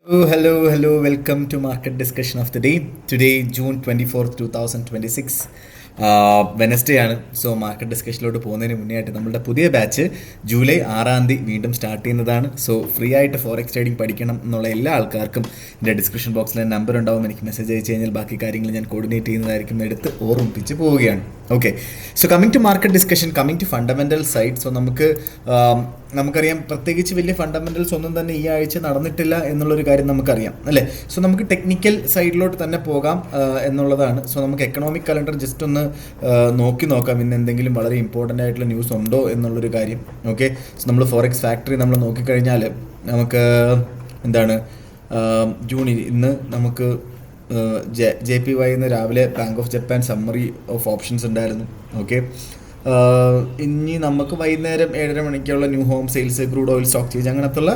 Oh, hello. Welcome to Market Discussion of the Day. Today, June 24th, 2026. Wednesday ആണ്. So market ഡിസ്കഷനിലോട്ട് പോകുന്നതിന് മുന്നേ ആയിട്ട് നമ്മുടെ പുതിയ ബാച്ച് ജൂലൈ 6 വീണ്ടും സ്റ്റാർട്ട് ചെയ്യുന്നതാണ്. സോ ഫ്രീ ആയിട്ട് ഫോറക്സ് ട്രേഡിംഗ് പഠിക്കണം എന്നുള്ള എല്ലാ ആൾക്കാർക്കും എൻ്റെ ഡിസ്ക്രിപ്ഷൻ ബോക്സിൽ നമ്പർ ഉണ്ടാവും. എനിക്ക് മെസ്സേജ് അയച്ചു കഴിഞ്ഞാൽ ബാക്കി കാര്യങ്ങൾ ഞാൻ കോർഡിനേറ്റ് ചെയ്യുന്നതായിരിക്കും, എടുത്ത് ഓർമ്മിപ്പിച്ച് പോവുകയാണ്. Okay, so coming to market discussion, coming to fundamental side. So നമുക്കറിയാം, പ്രത്യേകിച്ച് വലിയ ഫണ്ടമെൻ്റൽസ് ഒന്നും തന്നെ ഈ ആഴ്ച നടന്നിട്ടില്ല എന്നുള്ളൊരു കാര്യം നമുക്കറിയാം അല്ലേ. സോ നമുക്ക് ടെക്നിക്കൽ സൈഡിലോട്ട് തന്നെ പോകാം എന്നുള്ളതാണ്. സോ നമുക്ക് എക്കണോമിക് കലണ്ടർ ജസ്റ്റ് ഒന്ന് നോക്കാം, ഇന്ന് എന്തെങ്കിലും വളരെ ഇമ്പോർട്ടൻ്റ് ആയിട്ടുള്ള ന്യൂസ് ഉണ്ടോ എന്നുള്ളൊരു കാര്യം. ഓക്കെ, സോ നമ്മൾ ഫോറക്സ് ഫാക്ടറി നമ്മൾ നോക്കിക്കഴിഞ്ഞാൽ നമുക്ക് എന്താണ് ഇന്ന് നമുക്ക് JPY ഇന്ന് രാവിലെ bank of Japan summary of options ഉണ്ടായിരുന്നു. ഓക്കെ, ഇനി നമുക്ക് വൈകുന്നേരം 7:30 മണിക്കുള്ള new home sales, crude oil stock change, അങ്ങനത്തുള്ള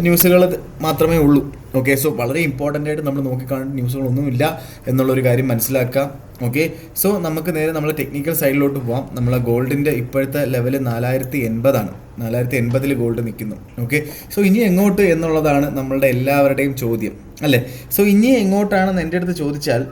ന്യൂസുകൾ മാത്രമേ ഉള്ളൂ. ഓക്കെ, സോ വളരെ ഇമ്പോർട്ടൻ്റ് ആയിട്ട് നമ്മൾ നോക്കിക്കാണുന്ന ന്യൂസുകളൊന്നുമില്ല എന്നുള്ളൊരു കാര്യം മനസ്സിലാക്കാം. ഓക്കെ, സോ നമുക്ക് നേരെ നമ്മൾ ടെക്നിക്കൽ സൈഡിലോട്ട് പോവാം. നമ്മളെ ഗോൾഡിൻ്റെ ഇപ്പോഴത്തെ ലെവൽ 4080 ആണ്. 4080 ഗോൾഡ് നിൽക്കുന്നു. ഓക്കെ, സോ ഇനി എങ്ങോട്ട് എന്നുള്ളതാണ് നമ്മളുടെ എല്ലാവരുടെയും ചോദ്യം അല്ലേ. സോ ഇനി എങ്ങോട്ടാണെന്ന് എൻ്റെ അടുത്ത് ചോദിച്ചാൽ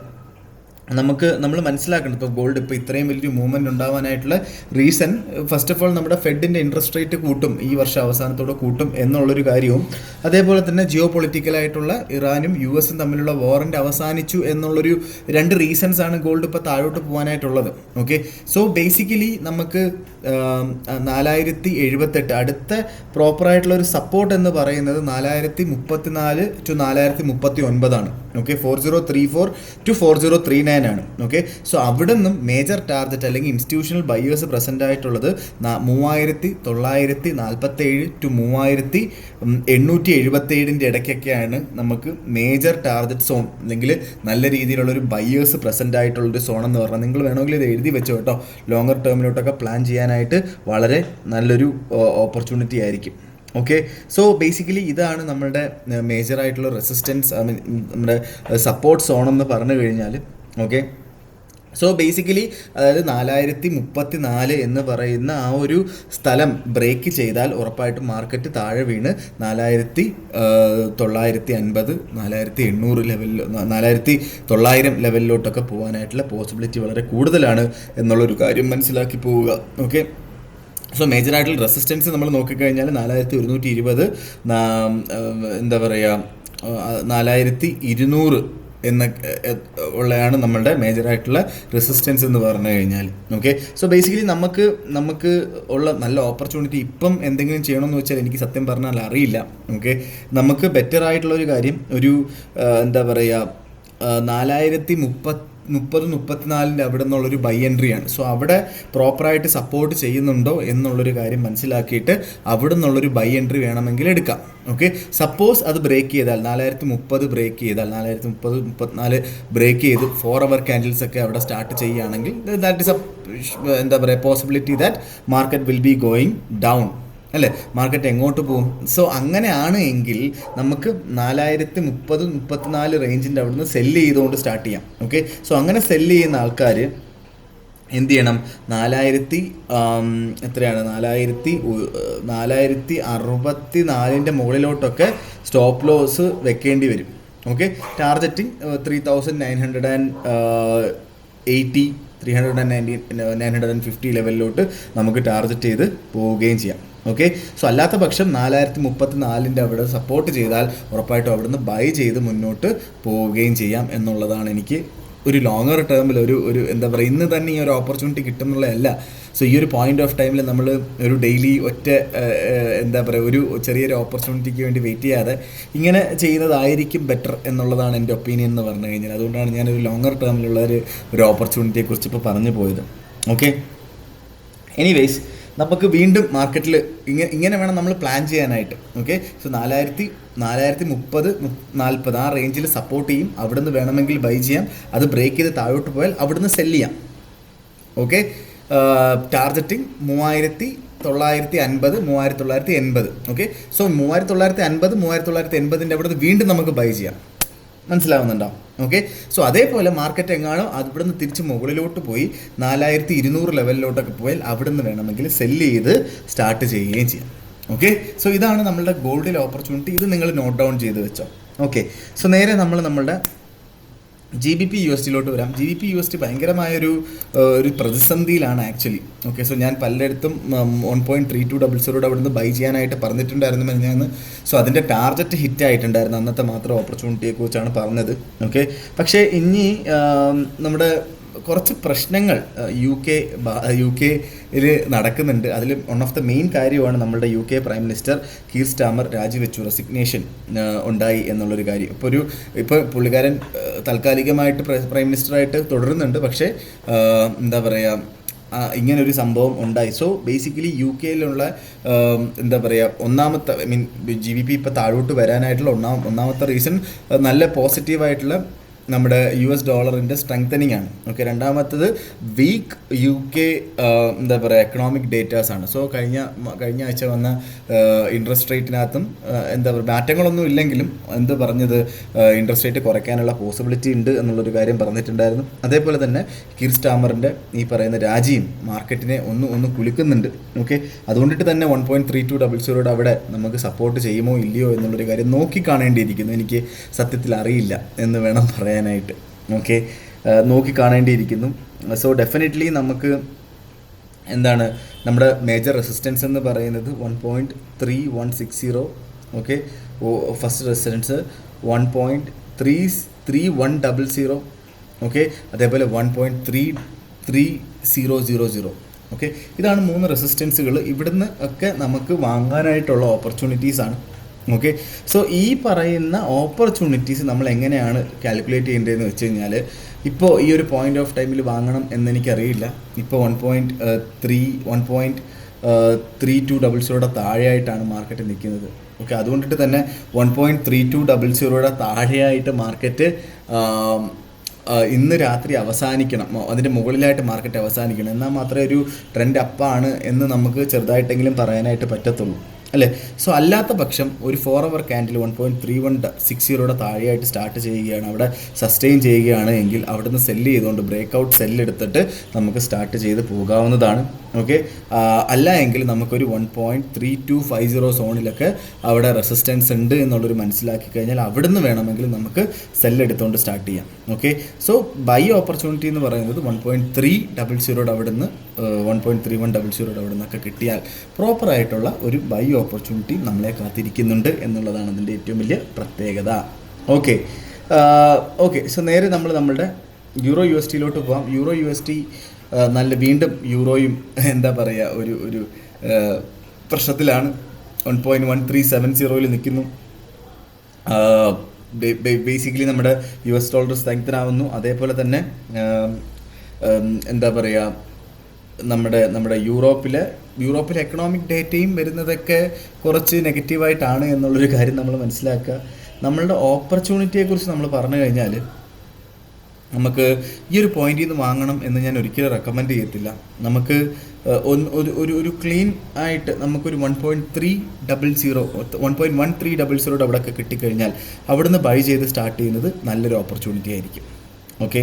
നമ്മൾ മനസ്സിലാക്കണം, ഇപ്പോൾ ഗോൾഡ് ഇപ്പോൾ ഇത്രയും വലിയൊരു മൂവ്മെൻറ്റ് ഉണ്ടാവാനായിട്ടുള്ള റീസൺ, ഫസ്റ്റ് ഓഫ് ഓൾ നമ്മുടെ ഫെഡിൻ്റെ ഇൻട്രസ്റ്റ് റേറ്റ് കൂട്ടും, ഈ വർഷം അവസാനത്തോടെ കൂട്ടും എന്നുള്ളൊരു കാര്യവും, അതേപോലെ തന്നെ ജിയോ പൊളിറ്റിക്കലായിട്ടുള്ള ഇറാനും US തമ്മിലുള്ള വാറൻ്റ് അവസാനിച്ചു എന്നുള്ളൊരു രണ്ട് റീസൺസ് ആണ് ഗോൾഡ് ഇപ്പോൾ താഴോട്ട് പോകാനായിട്ടുള്ളത്. ഓക്കെ, സോ ബേസിക്കലി നമുക്ക് 4078 അടുത്ത പ്രോപ്പറായിട്ടുള്ളൊരു സപ്പോർട്ട് എന്ന് പറയുന്നത് 4034 to 4039 ആണ്. ഓക്കെ, 4034 to 4039 ആണ്. ഓക്കെ, സോ അവിടെ നിന്നും മേജർ ടാർഗറ്റ് അല്ലെങ്കിൽ ഇൻസ്റ്റിറ്റ്യൂഷണൽ ബയേഴ്സ് പ്രസൻ്റ് ആയിട്ടുള്ളത് 3947 to 3877 ഇടയ്ക്കൊക്കെയാണ് നമുക്ക് മേജർ ടാർഗറ്റ് സോൺ, അല്ലെങ്കിൽ നല്ല രീതിയിലുള്ളൊരു ബയേഴ്സ് പ്രസൻ്റ് ആയിട്ടുള്ളൊരു സോൺ എന്ന് പറഞ്ഞാൽ നിങ്ങൾ വേണമെങ്കിൽ ഇത് എഴുതി വെച്ചോ കേട്ടോ. ലോങ്ങർ ടേമിലോട്ടൊക്കെ പ്ലാൻ ചെയ്യാനായിട്ട് വളരെ നല്ലൊരു ഓപ്പർച്യൂണിറ്റി ആയിരിക്കും. ഓക്കെ, സോ ബേസിക്കലി ഇതാണ് നമ്മളുടെ മേജറായിട്ടുള്ള റെസിസ്റ്റൻസ്, നമ്മുടെ സപ്പോർട്ട് സോൺ എന്ന് പറഞ്ഞു കഴിഞ്ഞാൽ. ഓക്കെ, സോ ബേസിക്കലി അതായത് 4034 എന്ന് പറയുന്ന ആ ഒരു സ്ഥലം ബ്രേക്ക് ചെയ്താൽ ഉറപ്പായിട്ടും മാർക്കറ്റ് താഴെ വീണ് 4950 4800 ലെവലിൽ 4900 ലെവലിലോട്ടൊക്കെ പോകാനായിട്ടുള്ള പോസിബിലിറ്റി വളരെ കൂടുതലാണ് എന്നുള്ളൊരു കാര്യം മനസ്സിലാക്കി പോവുക. ഓക്കെ, സോ മേജറായിട്ടുള്ള റെസിസ്റ്റൻസ് നമ്മൾ നോക്കിക്കഴിഞ്ഞാൽ 4120, എന്താ പറയുക 4200 ഉള്ളതാണ് നമ്മളുടെ മേജറായിട്ടുള്ള റെസിസ്റ്റൻസ് എന്ന് പറഞ്ഞു കഴിഞ്ഞാൽ. ഓക്കെ, സോ ബേസിക്കലി നമുക്ക് ഉള്ള നല്ല ഓപ്പർച്യൂണിറ്റി ഇപ്പം എന്തെങ്കിലും ചെയ്യണമെന്ന് വെച്ചാൽ എനിക്ക് സത്യം പറഞ്ഞാൽ അറിയില്ല. ഓക്കെ, നമുക്ക് ബെറ്റർ ആയിട്ടുള്ളൊരു കാര്യം ഒരു എന്താ പറയുക 4034 അവിടെ നിന്നുള്ളൊരു ബൈ എൻട്രിയാണ്. സോ അവിടെ പ്രോപ്പറായിട്ട് സപ്പോർട്ട് ചെയ്യുന്നുണ്ടോ എന്നുള്ളൊരു കാര്യം മനസ്സിലാക്കിയിട്ട് അവിടെ നിന്നുള്ളൊരു ബൈ എൻട്രി വേണമെങ്കിൽ എടുക്കാം. ഓക്കെ, സപ്പോസ് അത് ബ്രേക്ക് ചെയ്താൽ 4030 ബ്രേക്ക് ചെയ്താൽ 4030-34 ബ്രേക്ക് ചെയ്ത് 4 hour ക്യാൻഡിൽസ് ഒക്കെ അവിടെ സ്റ്റാർട്ട് ചെയ്യുകയാണെങ്കിൽ ദാറ്റ് ഇസ് എന്താ പറയുക possibility that market will be going down അല്ലേ. മാർക്കറ്റ് എങ്ങോട്ട് പോകും? സോ അങ്ങനെയാണ് എങ്കിൽ നമുക്ക് 4030-34 റേഞ്ചിൻ്റെ അവിടെ നിന്ന് സെല്ല് ചെയ്തുകൊണ്ട് സ്റ്റാർട്ട് ചെയ്യാം. ഓക്കെ, സോ അങ്ങനെ സെല്ല് ചെയ്യുന്ന ആൾക്കാർ എന്ത് ചെയ്യണം? 4064 മുകളിലോട്ടൊക്കെ സ്റ്റോപ്പ് ലോസ് വെക്കേണ്ടി വരും. ഓക്കെ, ടാർഗറ്റിംഗ് 3980 950 ലെവലിലോട്ട് നമുക്ക് ടാർഗറ്റ് ചെയ്ത് പോവുകയും ചെയ്യാം. ഓക്കെ, സോ അല്ലാത്ത പക്ഷം 4034 അവിടെ സപ്പോർട്ട് ചെയ്താൽ ഉറപ്പായിട്ടും അവിടെ നിന്ന് ബൈ ചെയ്ത് മുന്നോട്ട് പോവുകയും ചെയ്യാം എന്നുള്ളതാണ് എനിക്ക് ഒരു ലോങ്ങർ ടേമിൽ ഒരു എന്താ പറയുക ഇന്ന് തന്നെ ഈ ഒരു ഓപ്പർച്യൂണിറ്റി കിട്ടുന്നുള്ളതല്ല. സോ ഈ ഒരു പോയിന്റ് ഓഫ് ടൈമിൽ നമ്മൾ ഒരു ഡെയിലി ഒറ്റ എന്താ പറയുക ഒരു ചെറിയൊരു ഓപ്പർച്യൂണിറ്റിക്ക് വേണ്ടി വെയിറ്റ് ചെയ്യാതെ ഇങ്ങനെ ചെയ്യുന്നതായിരിക്കും ബെറ്റർ എന്നുള്ളതാണ് എൻ്റെ ഒപ്പീനിയൻ എന്ന് പറഞ്ഞു കഴിഞ്ഞാൽ. അതുകൊണ്ടാണ് ഞാനൊരു ലോങ്ങർ ടേമിലുള്ള ഒരു ഓപ്പർച്യൂണിറ്റിയെക്കുറിച്ച് ഇപ്പോൾ പറഞ്ഞു പോയത്. ഓക്കെ, എനിവേയ്സ് നമുക്ക് വീണ്ടും മാർക്കറ്റിൽ ഇങ്ങനെ വേണം നമ്മൾ പ്ലാൻ ചെയ്യാനായിട്ട്. ഓക്കെ, സോ 4030-40 ആ റേഞ്ചിൽ സപ്പോർട്ട് ചെയ്യും, അവിടുന്ന് വേണമെങ്കിൽ ബൈ ചെയ്യാം. അത് ബ്രേക്ക് ചെയ്ത് താഴോട്ട് പോയാൽ അവിടുന്ന് സെല്ല് ചെയ്യാം. Okay, targeting 3950-3980. ഓക്കെ, സോ 3950-3980 അവിടുന്ന് വീണ്ടും നമുക്ക് ബൈ ചെയ്യാം. മനസ്സിലാവുന്നുണ്ടോ? ഓക്കെ, സോ അതേപോലെ മാർക്കറ്റ് എങ്ങാണോ അവിടെ നിന്ന് തിരിച്ച് മുകളിലോട്ട് പോയി 4200 ലെവലിലോട്ടൊക്കെ പോയാൽ അവിടെ നിന്ന് വേണമെങ്കിൽ സെല്ല് ചെയ്ത് സ്റ്റാർട്ട് ചെയ്യുകയും ചെയ്യാം. ഓക്കെ, സോ ഇതാണ് നമ്മളുടെ ഗോൾഡിലെ ഓപ്പർച്യൂണിറ്റി. ഇത് നിങ്ങൾ നോട്ട് ഡൗൺ ചെയ്ത് വെച്ചോ. ഓക്കെ, സോ നേരെ നമ്മളുടെ GBP USDയിലോട്ട് വരാം. GBP USD ഭയങ്കരമായൊരു ഒരു പ്രതിസന്ധിയിലാണ് ആക്ച്വലി. ഓക്കെ, സോ ഞാൻ പലയിടത്തും 1.3200 അവിടുന്ന് ബൈ ചെയ്യാനായിട്ട് പറഞ്ഞിട്ടുണ്ടായിരുന്നു മെനഞ്ഞാന്ന്. സോ അതിൻ്റെ ടാർഗറ്റ് ഹിറ്റ് ആയിട്ടുണ്ടായിരുന്നു. അന്നത്തെ മാത്രം ഓപ്പർച്യൂണിറ്റിയെക്കുറിച്ചാണ് പറഞ്ഞത്. ഓക്കെ, പക്ഷേ ഇനി നമ്മുടെ കുറച്ച് പ്രശ്നങ്ങൾ യു കെയിൽ നടക്കുന്നുണ്ട്. അതിൽ വൺ ഓഫ് ദ മെയിൻ കാര്യമാണ് നമ്മളുടെ UK പ്രൈം മിനിസ്റ്റർ കീർ സ്റ്റാമർ രാജിവെച്ചു, റെസിഗ്നേഷൻ ഉണ്ടായി എന്നുള്ളൊരു കാര്യം. ഇപ്പോൾ പുള്ളിക്കാരൻ താൽക്കാലികമായിട്ട് പ്രൈം മിനിസ്റ്ററായിട്ട് തുടരുന്നുണ്ട്. പക്ഷേ എന്താ പറയുക, ഇങ്ങനൊരു സംഭവം ഉണ്ടായി. സോ ബേസിക്കലി UK എന്താ പറയുക, ഒന്നാമത്തെ GBP ഇപ്പോൾ താഴോട്ട് വരാനായിട്ടുള്ള ഒന്നാമത്തെ റീസൺ നല്ല പോസിറ്റീവായിട്ടുള്ള നമ്മുടെ US ഡോളറിൻ്റെ സ്ട്രെങ്തനിങ് ആണ്. ഓക്കെ, രണ്ടാമത്തത് വീക്ക് UK എന്താ പറയുക എക്കണോമിക് ഡേറ്റാസാണ്. സോ കഴിഞ്ഞ ആഴ്ച വന്ന ഇൻട്രസ്റ്റ് റേറ്റിനകത്തും എന്താ പറയുക മാറ്റങ്ങളൊന്നും ഇല്ലെങ്കിലും പറഞ്ഞത് ഇൻട്രസ്റ്റ് റേറ്റ് കുറയ്ക്കാനുള്ള പോസിബിലിറ്റി ഉണ്ട് എന്നുള്ളൊരു കാര്യം പറഞ്ഞിട്ടുണ്ടായിരുന്നു. അതേപോലെ തന്നെ കീർ സ്റ്റാമറിൻ്റെ ഈ പറയുന്ന രാജിയും മാർക്കറ്റിനെ ഒന്ന് കുലുക്കുന്നുണ്ട്. ഓക്കെ, അതുകൊണ്ടിട്ട് തന്നെ 1.3200 അവിടെ നമുക്ക് സപ്പോർട്ട് ചെയ്യുമോ ഇല്ലയോ എന്നുള്ളൊരു കാര്യം നോക്കിക്കാണേണ്ടിയിരിക്കുന്നു. എനിക്ക് സത്യത്തിൽ അറിയില്ല എന്ന് വേണം പറയാനായിട്ട്. ഓക്കെ, നോക്കിക്കാണേണ്ടിയിരിക്കുന്നു. സോ ഡെഫിനറ്റ്ലി നമുക്ക് നമ്മുടെ മേജർ റെസിസ്റ്റൻസ് എന്ന് പറയുന്നത് 1.3160. Okay, first resistance 1.3100. ഓക്കെ, അതേപോലെ 1.3000. ഓക്കെ, ഇതാണ് 3 റെസിസ്റ്റൻസുകൾ. ഇവിടുന്ന് ഒക്കെ നമുക്ക് വാങ്ങാനായിട്ടുള്ള ഓപ്പർച്യൂണിറ്റീസാണ്. ഓക്കെ, സോ ഈ പറയുന്ന ഓപ്പർച്യൂണിറ്റീസ് നമ്മൾ എങ്ങനെയാണ് കാൽക്കുലേറ്റ് ചെയ്യേണ്ടതെന്ന് വെച്ച് കഴിഞ്ഞാൽ, ഇപ്പോൾ ഈ ഒരു പോയിന്റ് ഓഫ് ടൈമിൽ വാങ്ങണം എന്നെനിക്കറിയില്ല. ഇപ്പോൾ 1.3200 താഴെയായിട്ടാണ് മാർക്കറ്റ് നിൽക്കുന്നത്. ഓക്കെ, അതുകൊണ്ടിട്ട് തന്നെ 1.3200 താഴെയായിട്ട് മാർക്കറ്റ് ഇന്ന് രാത്രി അവസാനിക്കണം, അതിൻ്റെ മുകളിലായിട്ട് മാർക്കറ്റ് അവസാനിക്കണം. എന്നാൽ മാത്രമേ ഒരു ട്രെൻഡ് അപ്പാണ് എന്ന് നമുക്ക് ചെറുതായിട്ടെങ്കിലും പറയാനായിട്ട് പറ്റത്തുള്ളൂ, അല്ലേ? സോ അല്ലാത്ത പക്ഷം ഒരു 4 hour ക്യാൻഡിൽ 1.3160 താഴെയായിട്ട് സ്റ്റാർട്ട് ചെയ്യുകയാണ്, അവിടെ സസ്റ്റെയിൻ ചെയ്യുകയാണ് എങ്കിൽ അവിടുന്ന് സെല്ല് ചെയ്തുകൊണ്ട് ബ്രേക്ക് സെല്ലെടുത്തിട്ട് നമുക്ക് സ്റ്റാർട്ട് ചെയ്ത് പോകാവുന്നതാണ്. ഓക്കെ, അല്ല എങ്കിൽ നമുക്കൊരു 1.3250 സോണിലൊക്കെ അവിടെ റെസിസ്റ്റൻസ് ഉണ്ട് എന്നുള്ളൊരു മനസ്സിലാക്കി കഴിഞ്ഞാൽ അവിടുന്ന് വേണമെങ്കിൽ നമുക്ക് സെല്ലെടുത്തുകൊണ്ട് സ്റ്റാർട്ട് ചെയ്യാം. ഓക്കെ, സോ ബൈ ഓപ്പർച്യൂണിറ്റി എന്ന് പറയുന്നത് 1.300 അവിടുന്ന് 1.3100 അവിടെ നിന്നൊക്കെ കിട്ടിയാൽ പ്രോപ്പറായിട്ടുള്ള ഒരു ബൈ ഓപ്പർച്യൂണിറ്റി നമ്മളെ കാത്തിരിക്കുന്നുണ്ട് എന്നുള്ളതാണ് അതിൻ്റെ ഏറ്റവും വലിയ പ്രത്യേകത. ഓക്കെ, സോ നേരെ നമ്മളുടെ യൂറോ USDയിലോട്ട് പോകാം. യൂറോ USD വീണ്ടും യൂറോയും എന്താ പറയുക ഒരു പ്രശ്നത്തിലാണ്. 1.1370 നിൽക്കുന്നു. ബേസിക്കലി നമ്മുടെ US ഡോളർ സ്ട്രെങ്തനാവുന്നു. അതേപോലെ തന്നെ എന്താ പറയുക നമ്മുടെ യൂറോപ്പിലെ എക്കണോമിക് ഡേറ്റയും വരുന്നതൊക്കെ കുറച്ച് നെഗറ്റീവായിട്ടാണ് എന്നുള്ളൊരു കാര്യം നമ്മൾ മനസ്സിലാക്കുക. നമ്മളുടെ ഓപ്പർച്യൂണിറ്റിയെക്കുറിച്ച് നമ്മൾ പറഞ്ഞു കഴിഞ്ഞാൽ നമുക്ക് ഈ ഒരു പോയിന്റിൽ നിന്ന് വാങ്ങണം എന്ന് ഞാൻ ഒരിക്കലും റെക്കമെൻഡ് ചെയ്യത്തില്ല. നമുക്ക് ഒരു ക്ലീൻ ആയിട്ട് നമുക്കൊരു 1.1300 അവിടെയൊക്കെ കിട്ടിക്കഴിഞ്ഞാൽ അവിടുന്ന് ബൈ ചെയ്ത് സ്റ്റാർട്ട് ചെയ്യുന്നത് നല്ലൊരു ഓപ്പർച്യൂണിറ്റി ആയിരിക്കും. ഓക്കെ,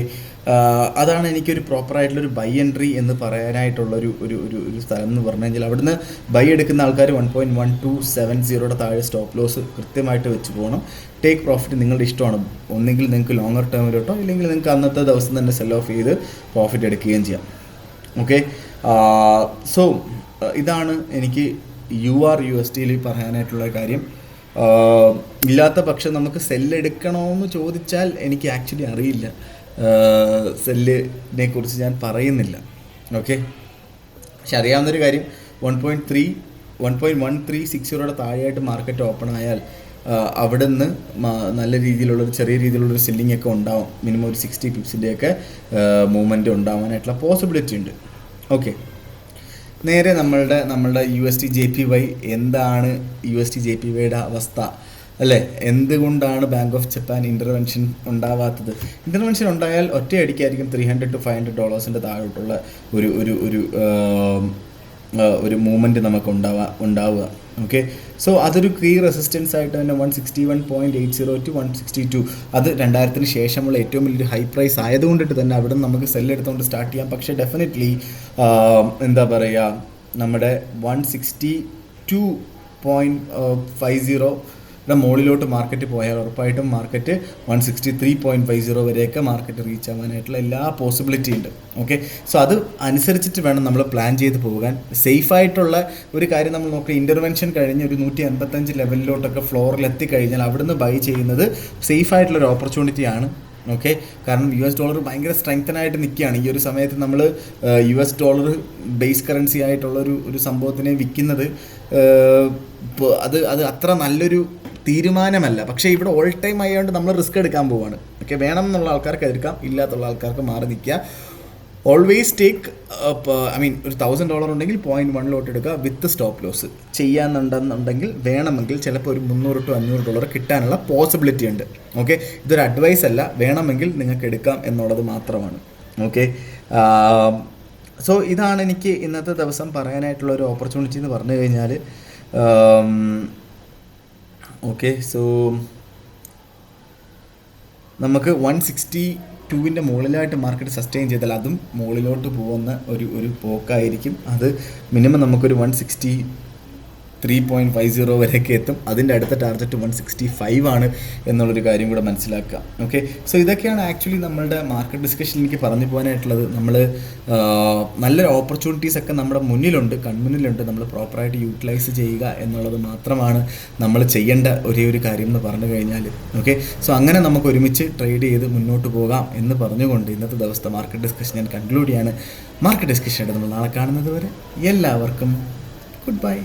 അതാണ് എനിക്കൊരു പ്രോപ്പറായിട്ടുള്ളൊരു ബൈ എൻട്രി എന്ന് പറയാനായിട്ടുള്ളൊരു ഒരു സ്ഥലം എന്ന് പറഞ്ഞു കഴിഞ്ഞാൽ അവിടുന്ന് ബൈ എടുക്കുന്ന ആൾക്കാർ 1.1270 താഴെ സ്റ്റോപ്പ് ലോസ് കൃത്യമായിട്ട് വെച്ച് പോകണം. ടേക്ക് പ്രോഫിറ്റ് നിങ്ങളുടെ ഇഷ്ടമാണ്. ഒന്നെങ്കിൽ നിങ്ങൾക്ക് ലോങ്ങർ ടേമിലോട്ടോ ഇല്ലെങ്കിൽ നിങ്ങൾക്ക് അന്നത്തെ ദിവസം തന്നെ സെൽ ഓഫ് ചെയ്ത് പ്രോഫിറ്റ് എടുക്കുകയും ചെയ്യാം. ഓക്കെ, സോ ഇതാണ് എനിക്ക് USDയിൽ പറയാനായിട്ടുള്ള കാര്യം. ഇല്ലാത്ത പക്ഷം നമുക്ക് സെല്ലെടുക്കണമെന്ന് ചോദിച്ചാൽ എനിക്ക് ആക്ച്വലി അറിയില്ല, സെല്ലിനെ കുറിച്ച് ഞാൻ പറയുന്നില്ല. ഓക്കെ, പക്ഷെ അറിയാവുന്നൊരു കാര്യം 1.1360 താഴെയായിട്ട് മാർക്കറ്റ് ഓപ്പൺ ആയാൽ അവിടുന്ന് നല്ല രീതിയിലുള്ളൊരു ചെറിയ രീതിയിലുള്ളൊരു സെല്ലിംഗ് ഒക്കെ ഉണ്ടാവും. മിനിമം ഒരു 60 പിപ്സിൻ്റെയൊക്കെ മൂവ്മെൻറ്റ് ഉണ്ടാവാനായിട്ടുള്ള പോസിബിലിറ്റി ഉണ്ട്. ഓക്കെ, നേരെ നമ്മളുടെ USD JPY എന്താണ് USD JPYയുടെ അവസ്ഥ, അല്ലേ? എന്തുകൊണ്ടാണ് ബാങ്ക് ഓഫ് ജപ്പാൻ ഇൻ്റർവെൻഷൻ ഉണ്ടാവാത്തത്? ഇൻ്റർവെൻഷൻ ഉണ്ടായാൽ ഒറ്റയടിക്കായിരിക്കും $300 to $500 താഴോട്ടുള്ള ഒരു മൂവ്മെൻറ്റ് നമുക്ക് ഉണ്ടാവുക. ഓക്കെ, സോ അതൊരു കീ റെസിസ്റ്റൻസ് ആയിട്ട് തന്നെ 161.80 to 162, അത് 2000 ശേഷമുള്ള ഏറ്റവും വലിയൊരു ഹൈ പ്രൈസ് ആയതുകൊണ്ടിട്ട് തന്നെ അവിടെ നമുക്ക് സെല്ലെടുത്തുകൊണ്ട് സ്റ്റാർട്ട് ചെയ്യാം. പക്ഷേ ഡെഫിനറ്റ്ലി എന്താ പറയുക, നമ്മുടെ 162.50 ഇവിടെ മുകളിലോട്ട് മാർക്കറ്റ് പോയാൽ ഉറപ്പായിട്ടും മാർക്കറ്റ് 163.50 വരെയൊക്കെ മാർക്കറ്റ് റീച്ച് ആവാനായിട്ടുള്ള എല്ലാ പോസിബിലിറ്റി ഉണ്ട്. ഓക്കെ, സോ അത് അനുസരിച്ചിട്ട് വേണം നമ്മൾ പ്ലാൻ ചെയ്ത് പോകാൻ. സേഫായിട്ടുള്ള ഒരു കാര്യം നമ്മൾ നോക്കുക, ഇൻ്റർവെൻഷൻ കഴിഞ്ഞ് ഒരു 155 ലെവലിലോട്ടൊക്കെ ഫ്ലോറിൽ എത്തിക്കഴിഞ്ഞാൽ അവിടുന്ന് ബൈ ചെയ്യുന്നത് സേഫായിട്ടുള്ളൊരു ഓപ്പർച്യൂണിറ്റിയാണ്. ഓക്കെ, കാരണം US$ ഭയങ്കര സ്ട്രെങ്തനായിട്ട് നിൽക്കുകയാണ്. ഈ ഒരു സമയത്ത് നമ്മൾ $, ബേസ് കറൻസി ആയിട്ടുള്ളൊരു സംഭവത്തിനെ വിൽക്കുന്നത് അത് അത്ര നല്ലൊരു തീരുമാനമല്ല. പക്ഷേ ഇവിടെ ഓൾ ടൈം ആയതുകൊണ്ട് നമ്മൾ റിസ്ക് എടുക്കാൻ പോവാണ്. ഓക്കെ, വേണം എന്നുള്ള ആൾക്കാർക്ക് എടുക്കാം, ഇല്ലാത്തുള്ള ആൾക്കാർക്ക് മാറി നിൽക്കുക. ഓൾവേസ് ടേക്ക് ഒരു $1,000 ഉണ്ടെങ്കിൽ 0.1 എടുക്കുക വിത്ത് സ്റ്റോപ്പ് ലോസ്. ചെയ്യാന്നുണ്ടെന്നുണ്ടെങ്കിൽ വേണമെങ്കിൽ ചിലപ്പോൾ ഒരു $300-500 കിട്ടാനുള്ള പോസിബിലിറ്റി ഉണ്ട്. ഓക്കെ, ഇതൊരു അഡ്വൈസ് അല്ല, വേണമെങ്കിൽ നിങ്ങൾക്ക് എടുക്കാം എന്നുള്ളത് മാത്രമാണ്. ഓക്കെ, സോ ഇതാണ് എനിക്ക് ഇന്നത്തെ ദിവസം പറയാനായിട്ടുള്ള ഒരു ഓപ്പർച്യൂണിറ്റി എന്ന് പറഞ്ഞു കഴിഞ്ഞാൽ. ഓക്കെ, സോ നമുക്ക് 162-ൻ്റെ മുകളിലായിട്ട് മാർക്കറ്റ് സസ്റ്റെയിൻ ചെയ്താൽ അതും മുകളിലോട്ട് പോകുന്ന ഒരു പോക്കായിരിക്കും. അത് മിനിമം നമുക്കൊരു 163.50 വരെയൊക്കെ എത്തും. അതിൻ്റെ അടുത്ത ടാർഗറ്റ് 165 ആണ് എന്നുള്ളൊരു കാര്യം കൂടെ മനസ്സിലാക്കുക. ഓക്കെ, സോ ഇതൊക്കെയാണ് ആക്ച്വലി നമ്മളുടെ മാർക്കറ്റ് ഡിസ്കഷൻ എനിക്ക് പറഞ്ഞു പോകാനായിട്ടുള്ളത്. നമ്മൾ നല്ലൊരു ഓപ്പർച്യൂണിറ്റീസൊക്കെ നമ്മുടെ മുന്നിലുണ്ട്, കൺമുന്നിലുണ്ട്. നമ്മൾ പ്രോപ്പറായിട്ട് യൂട്ടിലൈസ് ചെയ്യുക എന്നുള്ളത് മാത്രമാണ് നമ്മൾ ചെയ്യേണ്ട ഒരേ ഒരു കാര്യം എന്ന് പറഞ്ഞു കഴിഞ്ഞാൽ. ഓക്കെ, സോ അങ്ങനെ നമുക്ക് ഒരുമിച്ച് ട്രേഡ് ചെയ്ത് മുന്നോട്ട് പോകാം എന്ന് പറഞ്ഞുകൊണ്ട് ഇന്നത്തെ ദിവസത്തെ മാർക്കറ്റ് ഡിസ്കഷൻ ഞാൻ കൺക്ലൂഡ് ചെയ്യാണ്. മാർക്കറ്റ് ഡിസ്കഷനായിട്ട് നമ്മൾ നാളെ കാണുന്നത് വരെ എല്ലാവർക്കും ഗുഡ് ബൈ.